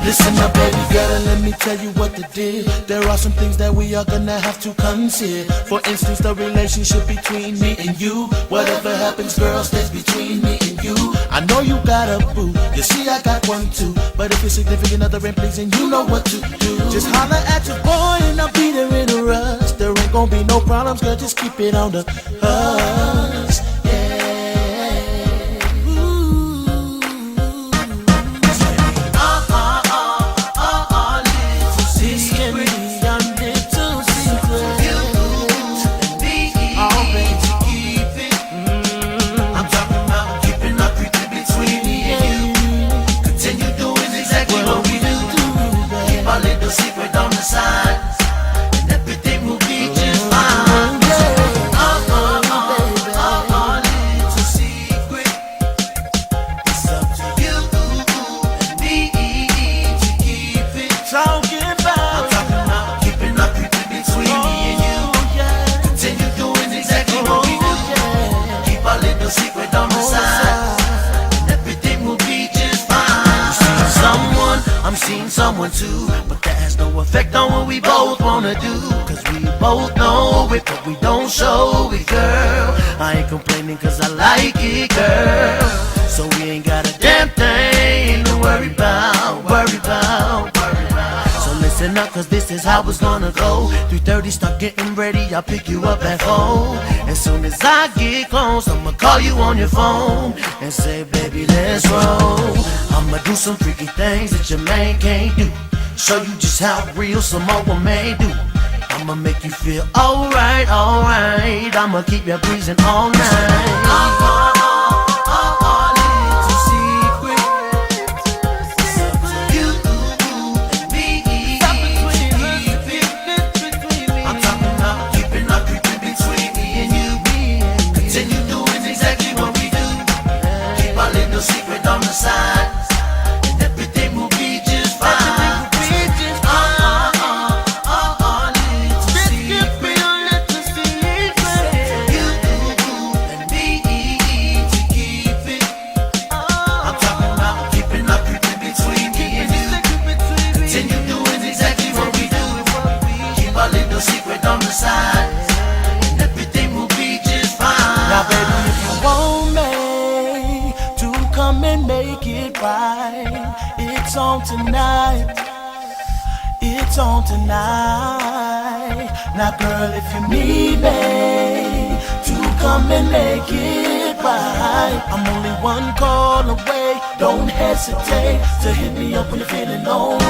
Listen up, baby girl, and let me tell you what to do. There are some things that we are gonna have to consider. For instance, the relationship between me and you. Whatever happens, girl, stays between me and you. I know you got a boo, you see I got one too. But if it's significant other and pleasing, you know what to do. Just holler at your boy and I'll be there in a rush. There ain't gonna be no problems, girl, just keep it on the hush. I'm seeing someone too, but that has no effect on what we both wanna do. Cause we both know it, but we don't show it, girl. I ain't complaining cause I like it, girl. So we ain't got a damn thing to worry about, worry about, worry about. So listen up cause this is how it's gonna go. 3:30, start getting ready, I'll pick you up at 4. As soon as I get close, I'ma call you on your phone and say, baby, let's roll. I'ma do some freaky things that your man can't do. Show you just how real some more may do. I'ma make you feel alright, alright. I'ma keep you breezing all night. Secret on the side, and everything will be just fine. Just give me a little secret. You and me to keep it. I'm talking about keeping up between me and you. Continue doing exactly what we do. Keep our little secret on the side, and everything will be just fine. Now, baby, if you want me, come and make it right. It's on tonight. It's on tonight. Now, girl, if you need me to come and make it right, I'm only one call away. Don't hesitate to hit me up when you're feeling lonely.